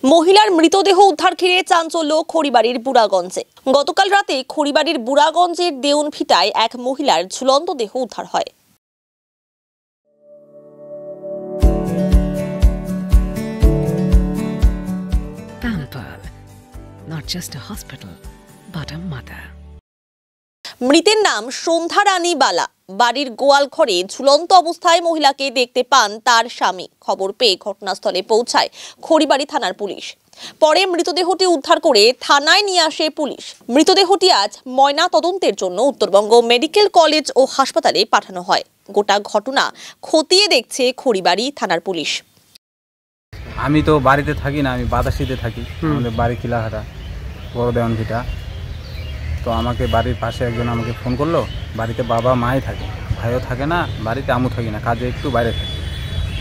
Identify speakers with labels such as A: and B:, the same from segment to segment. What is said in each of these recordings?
A: মহিলার মৃতদেহ উদ্ধার ঘিরে চাঞ্চল্য খড়িবাড়ির বুড়াগঞ্জে। গতকাল রাতে খড়িবাড়ির বুড়াগঞ্জের দেউনভিটায় এক মহিলার ঝুলন্ত দেহ উদ্ধার হয়।
B: Pampered, not just a hospital, but a mother.
A: মৃতের নাম সন্ধ্যা রানী বালা। বাড়ির গোয়াল ঘরে ঝুলন্ত অবস্থায় মহিলাকে দেখতে পান তার স্বামী। খবর পেয়ে ঘটনাস্থলে পৌঁছায় খড়িবাড়ি থানার পুলিশ। পরে মৃতদেহটি উদ্ধার করে থানায় নিয়ে আসে পুলিশ। মৃতদেহটি আজ ময়না তদন্তের জন্য উত্তরবঙ্গ মেডিকেল কলেজ ও হাসপাতালে পাঠানো হয়। গোটা ঘটনা খতিয়ে দেখছে খড়িবাড়ি থানার পুলিশ।
C: আমি তো বাড়িতে থাকি না, আমি বাতাসিতে থাকি। আমাদের বাড়ি কিলাহাটা বড় দেওয়ানভিটা। তো আমাকে বাড়ির পাশে একজন আমাকে ফোন করলো, বাড়িতে বাবা মাই থাকে, ভাইও থাকে না, বাড়িতে আমু থাকি না, কাজে একটু বাইরে থাকি,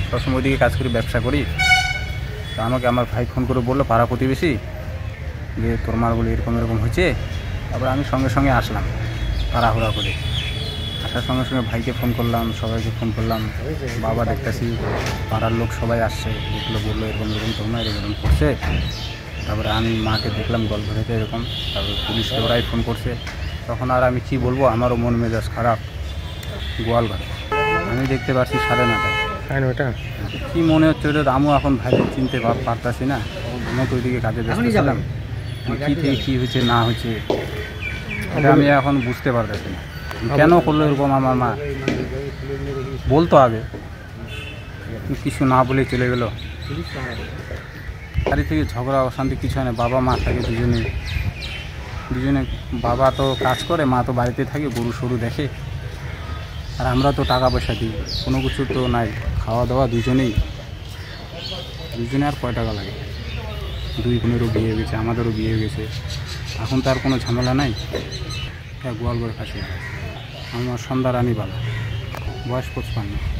C: সবসময় ওইদিকে কাজ করি, ব্যবসা করি। তো আমাকে আমার ভাই ফোন করে বললো পাড়া প্রতিবেশী যে তোর মার বলে এরকম এরকম হয়েছে। তারপরে আমি সঙ্গে সঙ্গে আসলাম তাড়াহুড়া করে। আসার সঙ্গে সঙ্গে ভাইকে ফোন করলাম, সবাইকে ফোন করলাম, বাবা দেখতেছি, পাড়ার লোক সবাই আসছে, দেখলো, বললো এরকম এরকম তোর মা এরকম করছে। তারপরে আমি মাকে দেখলাম গল্প হয়েছে এরকম, তারপরে পুলিশকে ওরাই ফোন করছে। তখন আর আমি কি বলবো, আমারও মন মেজাজ খারাপ। গোয়াল ঘরে আমি দেখতে পাচ্ছি 9:30। কী মনে হচ্ছে ওটা আমিও এখন ভাইকে চিনতে পারতাছি না। আমিও তো ওইদিকে কাজে ব্যস্ত ছিলাম, কী থেকে কী হয়েছে না হয়েছে এটা আমি এখন বুঝতে পারতেছি না। কেন করলো এরকম আমার মা, বলতো আগে, কিছু না বলে চলে গেল। বাড়ি থেকে ঝগড়া অশান্তি কিছু হয় না, বাবা মা থাকে দুজনে। বাবা তো কাজ করে, মা তো বাড়িতে থাকে, গরু সরু দেখে। আর আমরা তো টাকা পয়সা দিই, কোনো কিছু তো নাই, খাওয়া দাওয়া দুজনে আর কয় টাকা লাগে। 2 বোনেরও বিয়ে হয়ে গেছে, আমাদেরও বিয়ে হয়ে গেছে, এখন তো আর কোনো ঝামেলা নাই। গোয়ালঘর কাছে আমার সন্ধ্যা রানী বালা, বয়স 55।